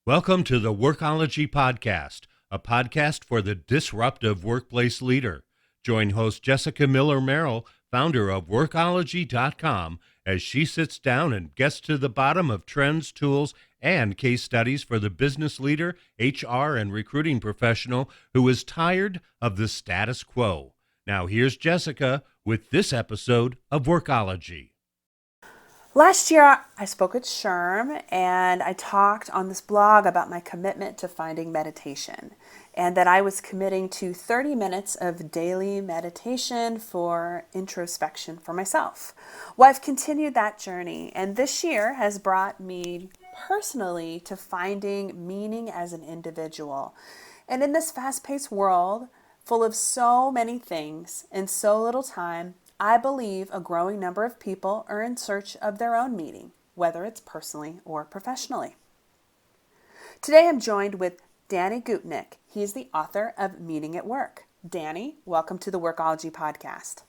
Welcome to the Workology Podcast, a podcast for the disruptive workplace leader. Join host Jessica Miller-Merrill, founder of Workology.com, as she sits down and gets to the bottom of trends, tools, and case studies for the business leader, HR, and recruiting professional who is tired of the status quo. Now here's Jessica with this episode of Workology. Last year, I spoke at SHRM and I talked on this blog about my commitment to finding meditation and that I was committing to 30 minutes of daily meditation for introspection for myself. Well, I've continued that journey, and this year has brought me personally to finding meaning as an individual. And in this fast-paced world, full of so many things and so little time, I believe a growing number of people are in search of their own meaning, whether it's personally or professionally. Today I'm joined with Danny Gutnick. He is the author of Meaning at Work. Danny, welcome to the Workology Podcast.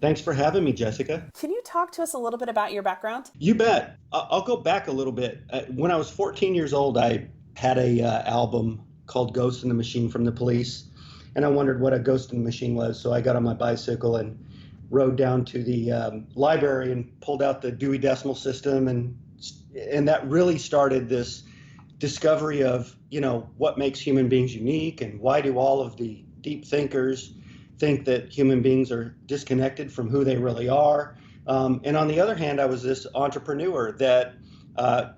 Thanks for having me, Jessica. Can you talk to us a little bit about your background? You bet. I'll go back a little bit. When I was 14 years old, I had a album called Ghost in the Machine from the Police, and I wondered what a ghost in the machine was, so I got on my bicycle and rode down to the library and pulled out the Dewey Decimal System, and that really started this discovery of, what makes human beings unique, and why do all of the deep thinkers think that human beings are disconnected from who they really are. And on the other hand, I was this entrepreneur that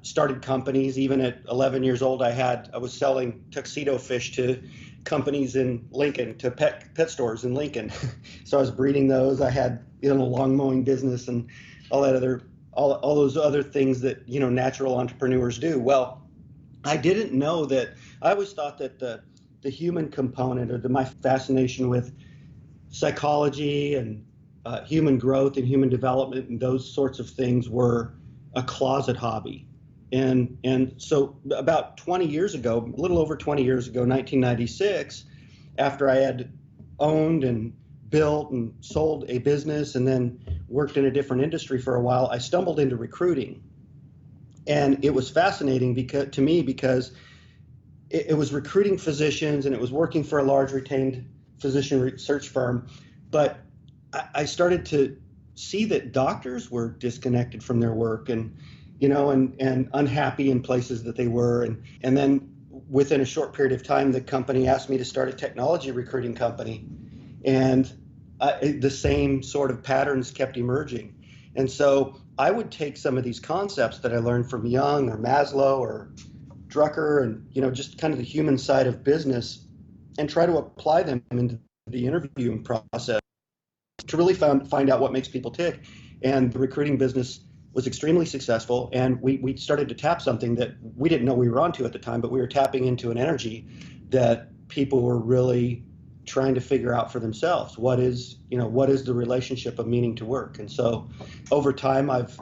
started companies. Even at 11 years old, I was selling tuxedo fish to companies in Lincoln, to pet stores in Lincoln. So I was breeding those. I had a lawn mowing business and all those other things that natural entrepreneurs do. Well, I didn't know that. I always thought that the human component, or my fascination with psychology and human growth and human development and those sorts of things, were a closet hobby. And so about 20 years ago, a little over 20 years ago, 1996, after I had owned and built and sold a business and then worked in a different industry for a while, I stumbled into recruiting. And it was fascinating to me because it was recruiting physicians, and it was working for a large retained physician research firm. But I started to see that doctors were disconnected from their work and unhappy in places that they were. And then within a short period of time, the company asked me to start a technology recruiting company. And the same sort of patterns kept emerging. And so I would take some of these concepts that I learned from Jung or Maslow or Drucker and, just kind of the human side of business, and try to apply them into the interviewing process to really find out what makes people tick. And the recruiting business was extremely successful, and we started to tap something that we didn't know we were onto at the time, but we were tapping into an energy that people were really trying to figure out for themselves. What is the relationship of meaning to work? And so over time, I've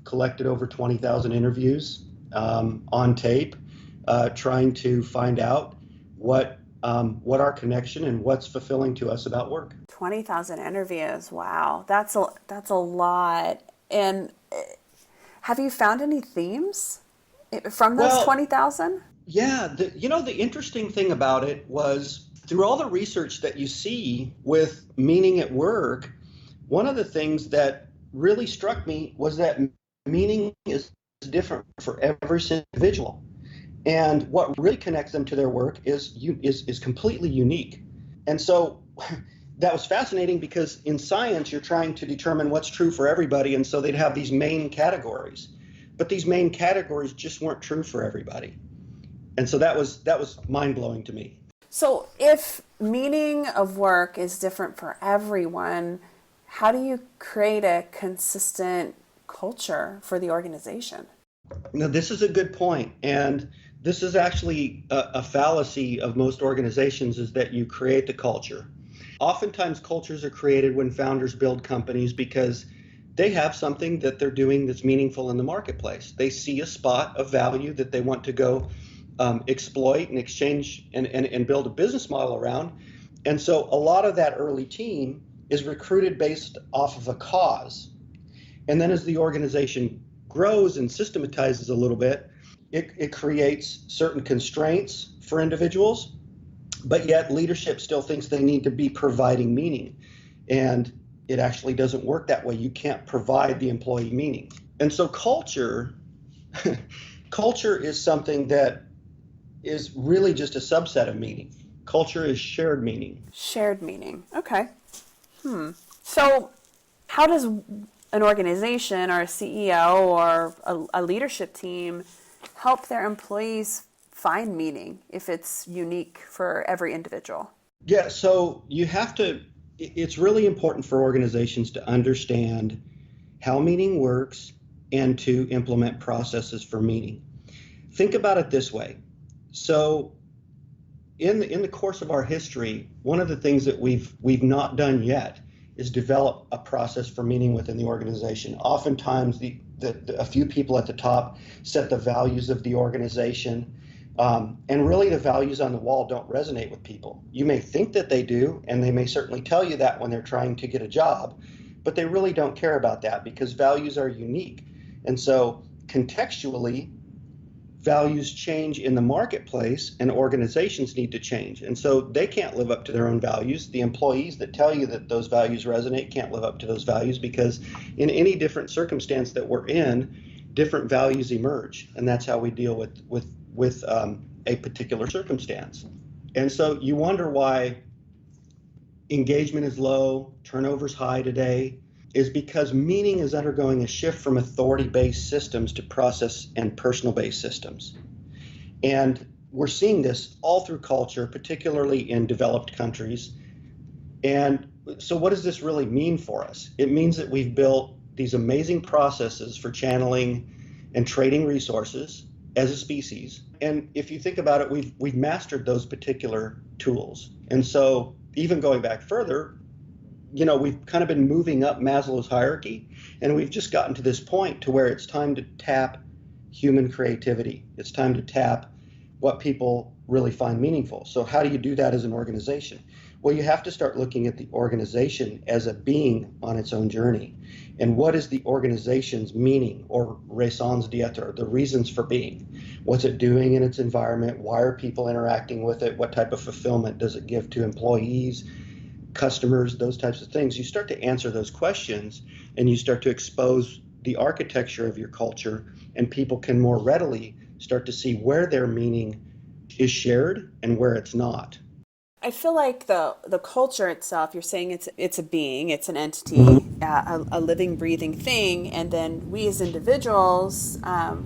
collected over 20,000 interviews on tape, trying to find out what our connection and what's fulfilling to us about work. 20,000 interviews. Wow. That's a lot. And have you found any themes from those 20,000? Yeah. The interesting thing about it was, through all the research that you see with meaning at work, one of the things that really struck me was that meaning is different for every individual. And what really connects them to their work is completely unique. And so that was fascinating, because in science, you're trying to determine what's true for everybody. And so they'd have these main categories, but these main categories just weren't true for everybody. And so that was mind-blowing to me. So if meaning of work is different for everyone, how do you create a consistent culture for the organization? Now, this is a good point. And this is actually a fallacy of most organizations, is that you create the culture. Oftentimes, cultures are created when founders build companies because they have something that they're doing that's meaningful in the marketplace. They see a spot of value that they want to go exploit and exchange and build a business model around. And so a lot of that early team is recruited based off of a cause. And then as the organization grows and systematizes a little bit, it creates certain constraints for individuals, but yet leadership still thinks they need to be providing meaning. And it actually doesn't work that way. You can't provide the employee meaning. And so culture is something that is really just a subset of meaning. Culture is shared meaning. Shared meaning. Okay. So how does an organization or a CEO or a leadership team help their employees find meaning if it's unique for every individual? Yeah, so it's really important for organizations to understand how meaning works and to implement processes for meaning. Think about it this way. So in the course of our history, one of the things that we've not done yet is develop a process for meaning within the organization. Oftentimes, a few people at the top set the values of the organization, and really the values on the wall don't resonate with people. You may think that they do, and they may certainly tell you that when they're trying to get a job, but they really don't care about that because values are unique. And so contextually, values change in the marketplace and organizations need to change. And so they can't live up to their own values. The employees that tell you that those values resonate can't live up to those values because in any different circumstance that we're in, different values emerge. And that's how we deal with a particular circumstance. And so you wonder why engagement is low, turnover's high today, is because meaning is undergoing a shift from authority-based systems to process and personal-based systems. And we're seeing this all through culture, particularly in developed countries. And so what does this really mean for us? It means that we've built these amazing processes for channeling and trading resources as a species. And if you think about it, we've mastered those particular tools. And so even going back further, we've kind of been moving up Maslow's hierarchy, and we've just gotten to this point to where it's time to tap human creativity. It's time to tap what people really find meaningful. So how do you do that as an organization? Well, you have to start looking at the organization as a being on its own journey. And what is the organization's meaning, or raisons d'etre, the reasons for being? What's it doing in its environment? Why are people interacting with it? What type of fulfillment does it give to employees, customers, those types of things? You start to answer those questions and you start to expose the architecture of your culture, and people can more readily start to see where their meaning is shared and where it's not. I feel like the culture itself, you're saying it's a being, it's an entity, a living, breathing thing, and then we as individuals,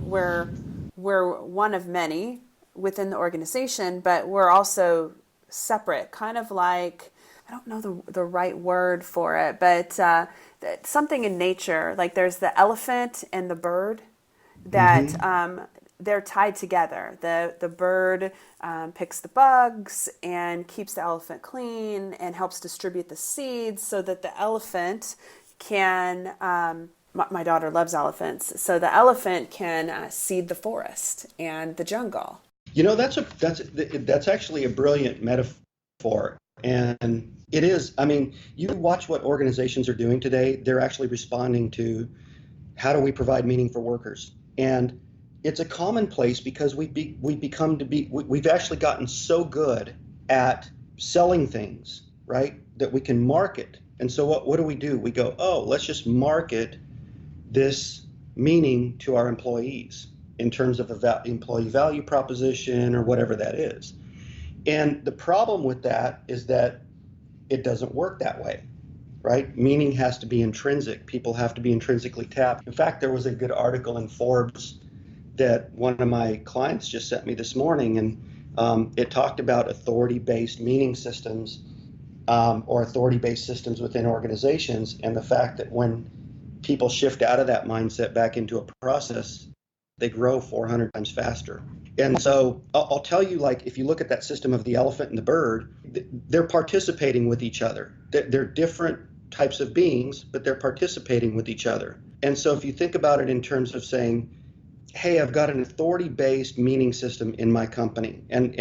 we're one of many within the organization, but we're also separate, kind of like, I don't know the right word for it, but something in nature, like there's the elephant and the bird that they're tied together. The bird picks the bugs and keeps the elephant clean and helps distribute the seeds so that the elephant can, my daughter loves elephants, so the elephant can seed the forest and the jungle. That's actually a brilliant metaphor. And it is, you watch what organizations are doing today, they're actually responding to how do we provide meaning for workers? And it's a commonplace because we've actually gotten so good at selling things, right, that we can market. And so what do? We go, oh, let's just market this meaning to our employees in terms of employee value proposition or whatever that is. And the problem with that is that it doesn't work that way, right? Meaning has to be intrinsic. People have to be intrinsically tapped. In fact, there was a good article in Forbes that one of my clients just sent me this morning, and it talked about authority-based meaning systems or authority-based systems within organizations, and the fact that when people shift out of that mindset back into a process, they grow 400 times faster. And so I'll tell you, like, if you look at that system of the elephant and the bird, they're participating with each other. They're different types of beings, but they're participating with each other. And so if you think about it in terms of saying, hey, I've got an authority-based meaning system in my company, and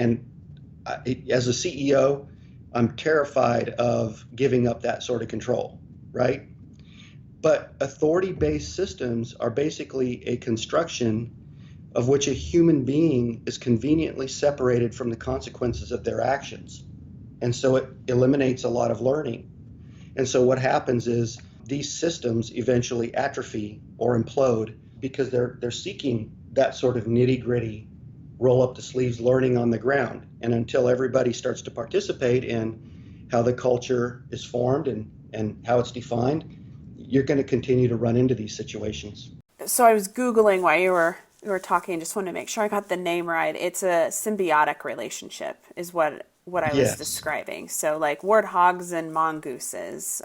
as a CEO, I'm terrified of giving up that sort of control, right? But authority-based systems are basically a construction of which a human being is conveniently separated from the consequences of their actions. And so it eliminates a lot of learning. And so what happens is these systems eventually atrophy or implode because they're seeking that sort of nitty-gritty, roll up the sleeves learning on the ground. And until everybody starts to participate in how the culture is formed and how it's defined, you're going to continue to run into these situations. So I was Googling while you were talking, just wanted to make sure I got the name right. It's a symbiotic relationship is what I was describing. So like warthogs and mongooses,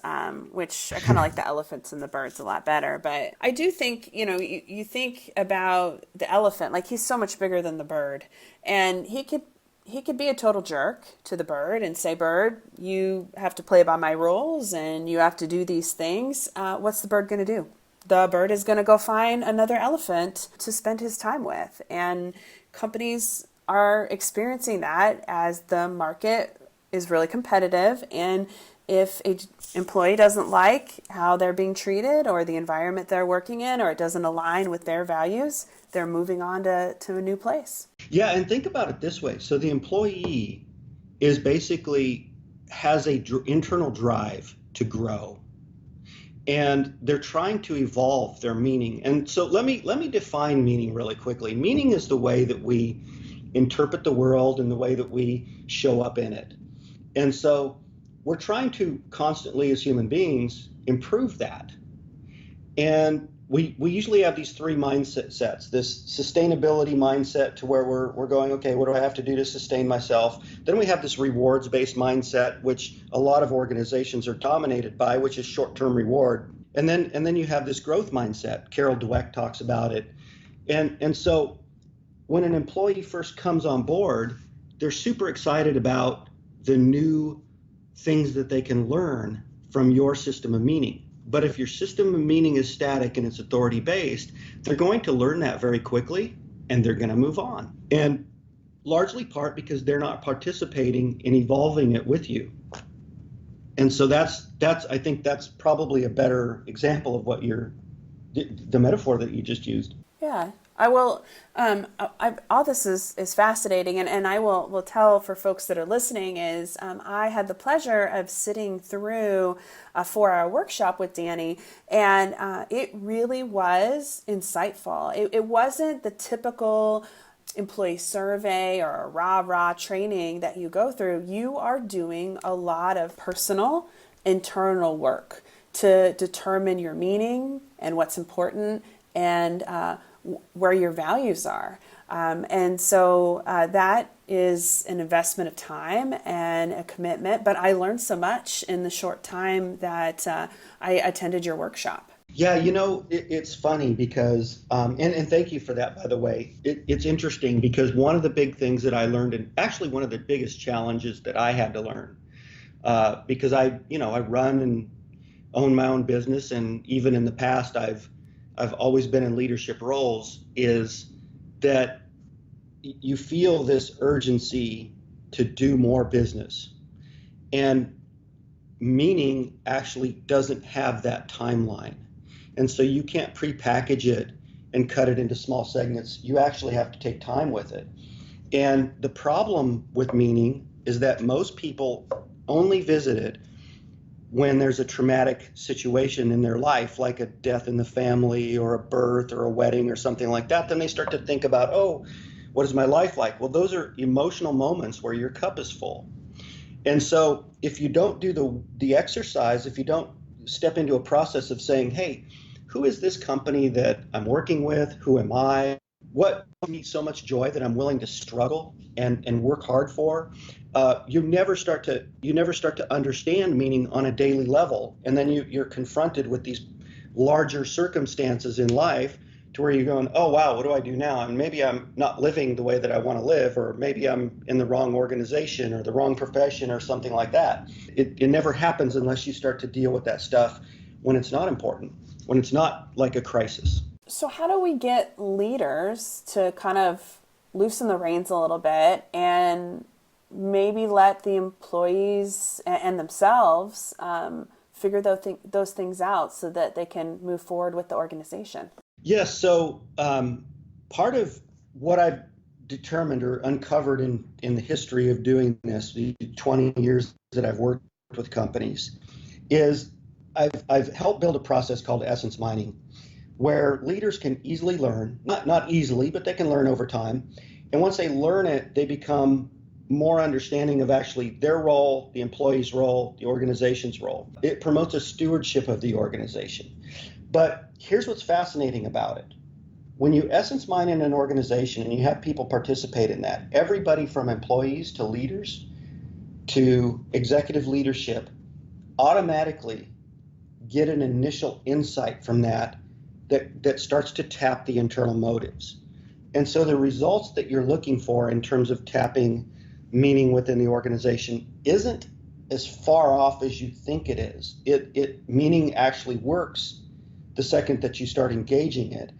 which I kind of like the elephants and the birds a lot better. But I do think, you think about the elephant, like he's so much bigger than the bird. And he could be a total jerk to the bird and say, bird, you have to play by my rules and you have to do these things. What's the bird going to do? The bird is going to go find another elephant to spend his time with. And companies are experiencing that as the market is really competitive. And if an employee doesn't like how they're being treated or the environment they're working in, or it doesn't align with their values, they're moving on to a new place. Yeah, and think about it this way. So the employee is basically has a internal drive to grow. And they're trying to evolve their meaning. And so let me define meaning really quickly. Meaning is the way that we interpret the world and the way that we show up in it. And so we're trying to constantly, as human beings, improve that. And we usually have these three mindsets. This sustainability mindset to where we're going, okay, what do I have to do to sustain myself? Then we have this rewards-based mindset, which a lot of organizations are dominated by, which is short-term reward. And then you have this growth mindset. Carol Dweck talks about it. And so when an employee first comes on board, they're super excited about the new things that they can learn from your system of meaning. But if your system of meaning is static and it's authority-based, they're going to learn that very quickly and they're going to move on. And largely part because they're not participating in evolving it with you. And so that's I think that's probably a better example of what the metaphor that you just used. Yeah. I will, all this is fascinating, and I will tell for folks that are listening is I had the pleasure of sitting through a 4-hour workshop with Danny, and it really was insightful. It wasn't the typical employee survey or rah-rah training that you go through. You are doing a lot of personal, internal work to determine your meaning and what's important and where your values are. And so that is an investment of time and a commitment, but I learned so much in the short time that I attended your workshop. Yeah, it's funny because, and thank you for that, by the way. It's interesting because one of the big things that I learned, and actually one of the biggest challenges that I had to learn, because I run and own my own business, and even in the past I've always been in leadership roles, is that you feel this urgency to do more business. And meaning actually doesn't have that timeline. And so you can't prepackage it and cut it into small segments. You actually have to take time with it. And the problem with meaning is that most people only visit it when there's a traumatic situation in their life, like a death in the family or a birth or a wedding or something like that. Then they start to think about, oh, what is my life like? Well, those are emotional moments where your cup is full. And so if you don't do the exercise, if you don't step into a process of saying, hey, who is this company that I'm working with? Who am I? What gives me so much joy that I'm willing to struggle and work hard for? You never start to understand meaning on a daily level. And then you're confronted with these larger circumstances in life to where you're going, oh, wow, what do I do now? And maybe I'm not living the way that I want to live, or maybe I'm in the wrong organization or the wrong profession or something like that. It never happens unless you start to deal with that stuff when it's not important, when it's not like a crisis. So how do we get leaders to kind of loosen the reins a little bit and maybe let the employees and themselves figure those things out so that they can move forward with the organization? Yes. So part of what I've determined or uncovered in the history of doing this, the 20 years that I've worked with companies, is I've helped build a process called essence mining, where leaders can easily learn, not easily, but they can learn over time. And once they learn it, they become more understanding of actually their role, the employee's role, the organization's role. It promotes a stewardship of the organization. But here's what's fascinating about it. When you essence mine in an organization and you have people participate in that, everybody from employees to leaders to executive leadership automatically get an initial insight from that starts to tap the internal motives. And so the results that you're looking for in terms of tapping meaning within the organization isn't as far off as you think it is. Meaning actually works the second that you start engaging it.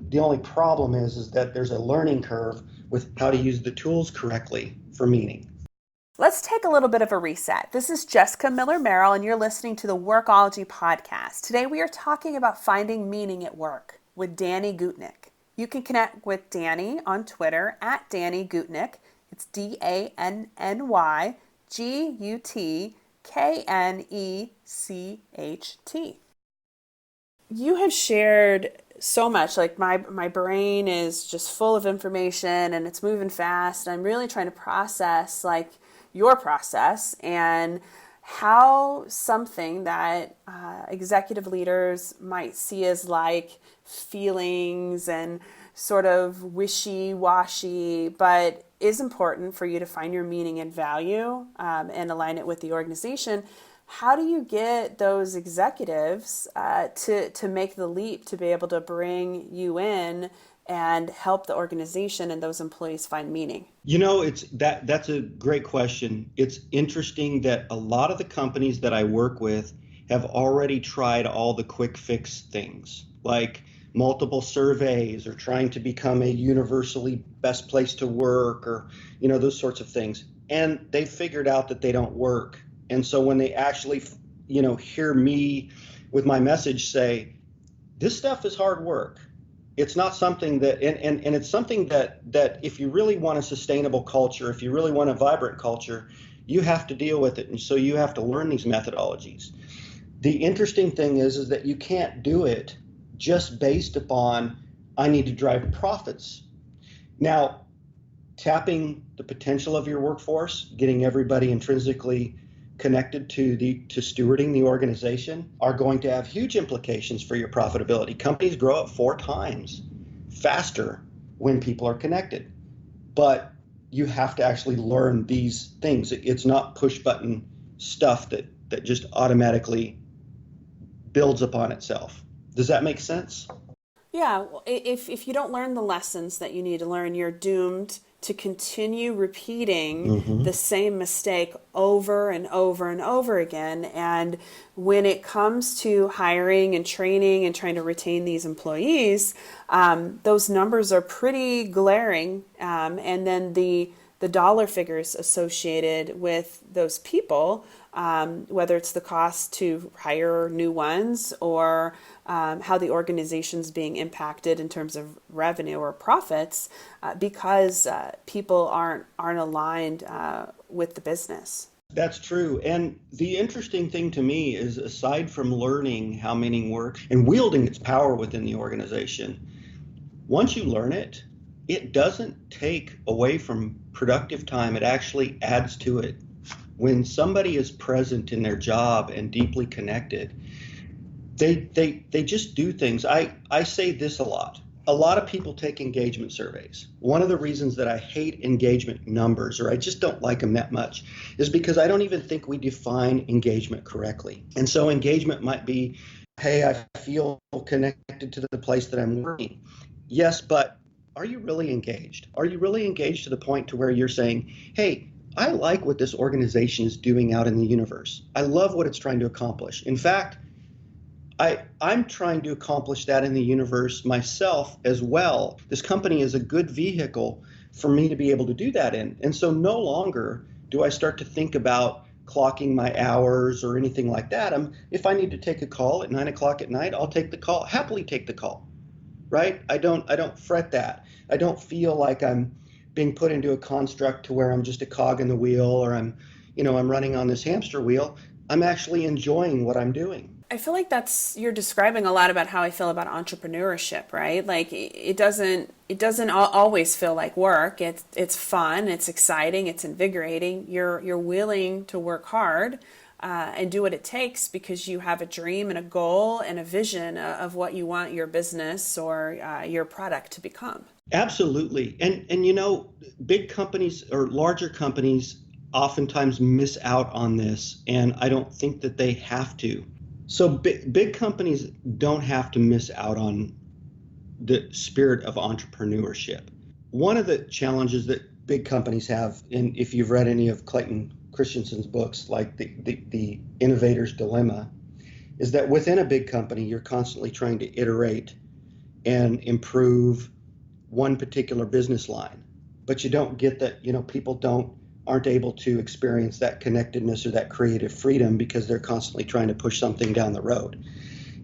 The only problem is that there's a learning curve with how to use the tools correctly for meaning. Let's take a little bit of a reset. This is Jessica Miller-Merrill, and you're listening to the Workology podcast. Today we are talking about finding meaning at work with Danny Gutnick. You can connect with Danny on Twitter at Danny Gutnick. It's DannyGutnecht. You have shared so much. Like my brain is just full of information and it's moving fast. I'm really trying to process like your process and how something that executive leaders might see as like feelings and sort of wishy-washy, but is important for you to find your meaning and value and align it with the organization. How do you get those executives to make the leap to be able to bring you in and help the organization and those employees find meaning? You know, that's a great question. It's interesting that a lot of the companies that I work with have already tried all the quick fix things, like multiple surveys or trying to become a universally best place to work or, those sorts of things. And they figured out that they don't work. And so when they actually, hear me with my message say, this stuff is hard work. It's not something that, and it's something that if you really want a sustainable culture, if you really want a vibrant culture, you have to deal with it. And so you have to learn these methodologies. The interesting thing is that you can't do it just based upon, I need to drive profits. Now, tapping the potential of your workforce, getting everybody intrinsically connected to stewarding the organization are going to have huge implications for your profitability. Companies grow up 4 times faster when people are connected. But you have to actually learn these things. It's not push button stuff that just automatically builds upon itself. Does that make sense? Yeah, if you don't learn the lessons that you need to learn, you're doomed to continue repeating the same mistake over and over and over again. And when it comes to hiring and training and trying to retain these employees, those numbers are pretty glaring. And then the dollar figures associated with those people, whether it's the cost to hire new ones or how the organization's being impacted in terms of revenue or profits, because people aren't aligned with the business. That's true. And the interesting thing to me is, aside from learning how meaning works and wielding its power within the organization, once you learn it, it doesn't take away from productive time. It actually adds to it. When somebody is present in their job and deeply connected, they just do things. I say this a lot. A lot of people take engagement surveys. One of the reasons that I hate engagement numbers, or I just don't like them that much, is because I don't even think we define engagement correctly. And so engagement might be, hey, I feel connected to the place that I'm working. Yes, but are you really engaged? Are you really engaged to the point to where you're saying, hey, I like what this organization is doing out in the universe. I love what it's trying to accomplish. In fact, I'm trying to accomplish that in the universe myself as well. This company is a good vehicle for me to be able to do that in. And so no longer do I start to think about clocking my hours or anything like that. If I need to take a call at 9 o'clock at night, I'll take the call, happily take the call, right? I don't fret that. I don't feel like I'm being put into a construct to where I'm just a cog in the wheel, or I'm running on this hamster wheel. I'm actually enjoying what I'm doing. I feel like you're describing a lot about how I feel about entrepreneurship, right? Like it doesn't always feel like work. It's fun, it's exciting, it's invigorating. You're willing to work hard and do what it takes because you have a dream and a goal and a vision of what you want your business or your product to become. Absolutely. And big companies or larger companies oftentimes miss out on this, and I don't think that they have to. So big companies don't have to miss out on the spirit of entrepreneurship. One of the challenges that big companies have, and if you've read any of Clayton Christensen's books, like the Innovator's Dilemma, is that within a big company, you're constantly trying to iterate and improve one particular business line, but you don't get that, people aren't able to experience that connectedness or that creative freedom because they're constantly trying to push something down the road.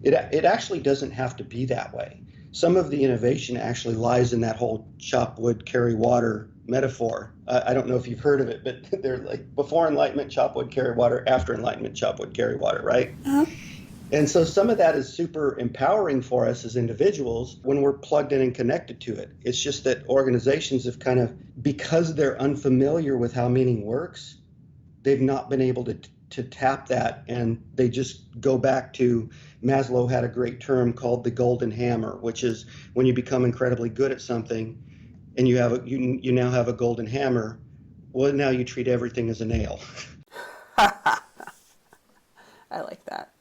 It actually doesn't have to be that way. Some of the innovation actually lies in that whole chop wood, carry water metaphor. I don't know if you've heard of it, but they're like before enlightenment, chop wood, carry water, after enlightenment, chop wood, carry water, right? Uh-huh. And so some of that is super empowering for us as individuals when we're plugged in and connected to it. It's just that organizations have kind of, because they're unfamiliar with how meaning works, they've not been able to tap that, and they just go back to, Maslow had a great term called the golden hammer, which is when you become incredibly good at something and you now have a golden hammer, well, now you treat everything as a nail. I like that.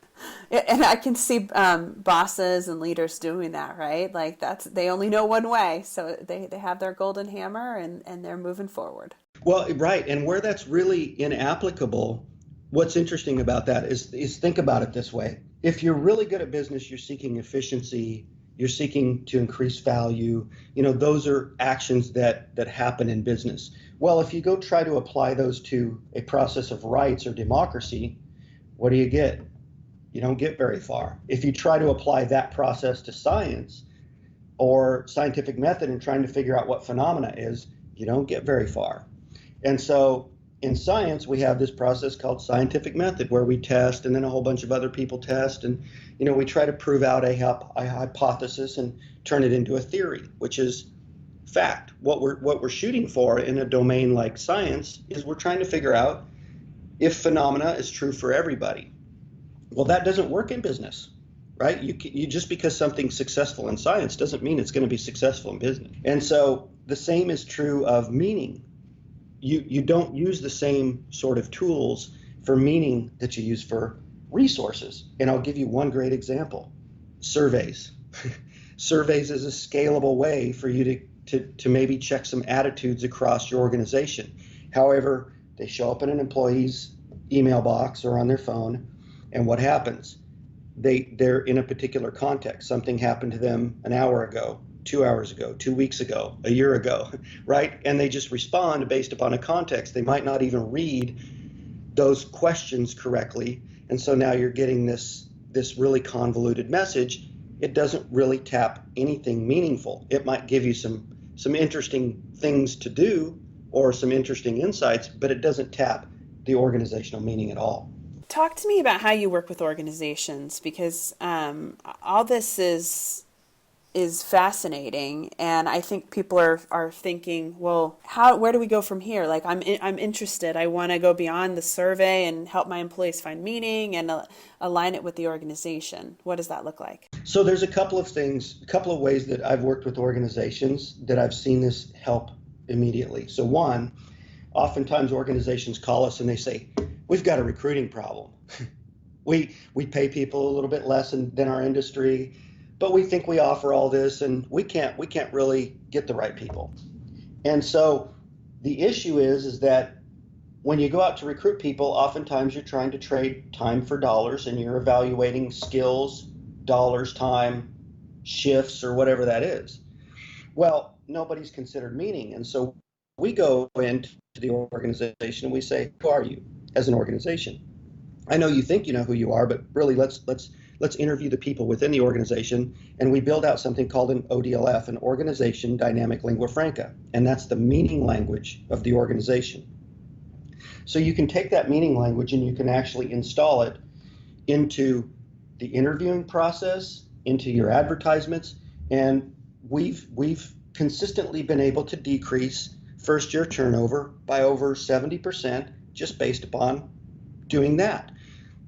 And I can see bosses and leaders doing that, right? Like they only know one way. So they have their golden hammer and they're moving forward. Well, right. And where that's really inapplicable, what's interesting about that is think about it this way. If you're really good at business, you're seeking efficiency, you're seeking to increase value. Those are actions that happen in business. Well, if you go try to apply those to a process of rights or democracy, what do you get? You don't get very far. If you try to apply that process to science or scientific method and trying to figure out what phenomena is, you don't get very far. And so in science, we have this process called scientific method where we test and then a whole bunch of other people test. And, we try to prove out a hypothesis and turn it into a theory, which is fact. What we're shooting for in a domain like science is we're trying to figure out if phenomena is true for everybody. Well, that doesn't work in business, right? You just because something's successful in science doesn't mean it's going to be successful in business. And so the same is true of meaning. You don't use the same sort of tools for meaning that you use for resources. And I'll give you one great example: surveys. Surveys is a scalable way for you to maybe check some attitudes across your organization. However, they show up in an employee's email box or on their phone. And what happens? They're in a particular context. Something happened to them an hour ago, 2 hours ago, 2 weeks ago, a year ago, right? And they just respond based upon a context. They might not even read those questions correctly. And so now you're getting this really convoluted message. It doesn't really tap anything meaningful. It might give you some interesting things to do or some interesting insights, but it doesn't tap the organizational meaning at all. Talk to me about how you work with organizations, because all this is fascinating, and I think people are thinking, well, where do we go from here? Like I'm interested. I want to go beyond the survey and help my employees find meaning and align it with the organization. What does that look like? So there's a couple of ways that I've worked with organizations that I've seen this help immediately. So one, oftentimes organizations call us and they say, we've got a recruiting problem. We pay people a little bit less than our industry, but we think we offer all this and we can't really get the right people. And so the issue is that when you go out to recruit people, oftentimes you're trying to trade time for dollars and you're evaluating skills, dollars, time, shifts, or whatever that is. Well, nobody's considered meaning. And so we go into the organization and we say, who are you as an organization? I know you think you know who you are, but really let's let's interview the people within the organization. And we build out something called an ODLF, an Organization Dynamic Lingua Franca. And that's the meaning language of the organization. So you can take that meaning language and you can actually install it into the interviewing process, into your advertisements. And we've consistently been able to decrease first-year turnover by over 70% just based upon doing that.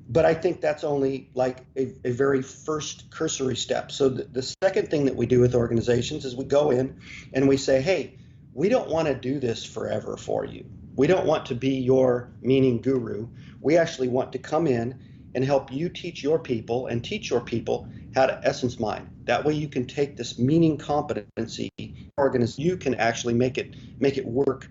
But I think that's only like a very first cursory step. So the second thing that we do with organizations is we go in and we say, hey, we don't want to do this forever for you. We don't want to be your meaning guru. We actually want to come in and help you teach your people and teach your people how to essence mine. That way you can take this meaning competency, you can actually make it work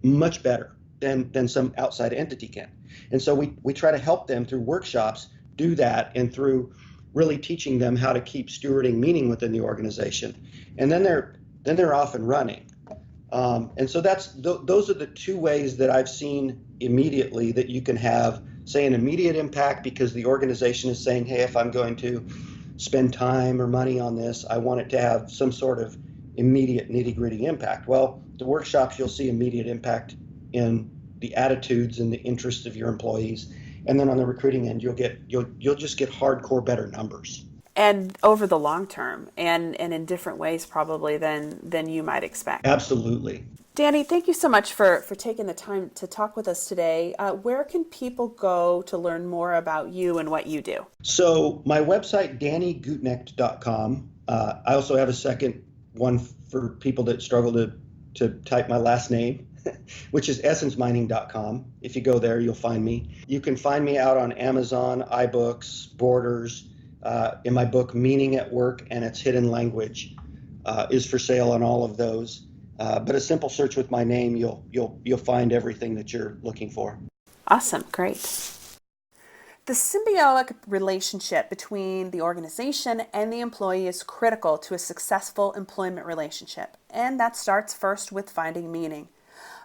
much better than some outside entity can. And so we try to help them through workshops do that, and through really teaching them how to keep stewarding meaning within the organization. And then they're off and running. And so those are the two ways that I've seen immediately that you can have, say, an immediate impact, because the organization is saying, hey, if I'm going to spend time or money on this, I want it to have some sort of immediate nitty-gritty impact. Well, the workshops, you'll see immediate impact in the attitudes and the interests of your employees. And then on the recruiting end, you'll just get hardcore better numbers. And over the long term, and in different ways probably than you might expect. Absolutely. Danny, thank you so much for taking the time to talk with us today. Where can people go to learn more about you and what you do? So my website, dannygutnecht.com. I also have a second one for people that struggle to type my last name, which is essencemining.com. If you go there, you'll find me. You can find me out on Amazon, iBooks, Borders. In my book, Meaning at Work and Its Hidden Language, is for sale on all of those. But a simple search with my name, you'll find everything that you're looking for. Awesome, great. The symbiotic relationship between the organization and the employee is critical to a successful employment relationship, and that starts first with finding meaning.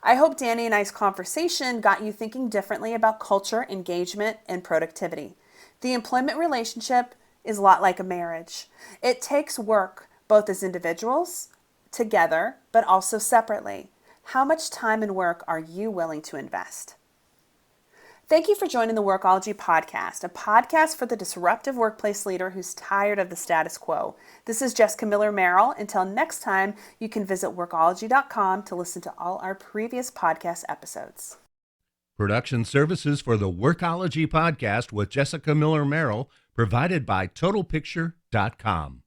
I hope Danny and I's conversation got you thinking differently about culture, engagement, and productivity. The employment relationship is a lot like a marriage. It takes work, both as individuals, together, but also separately. How much time and work are you willing to invest? Thank you for joining the Workology podcast, a podcast for the disruptive workplace leader who's tired of the status quo. This is Jessica Miller-Merrill. Until next time, you can visit workology.com to listen to all our previous podcast episodes. Production services for the Workology podcast with Jessica Miller-Merrill provided by TotalPicture.com.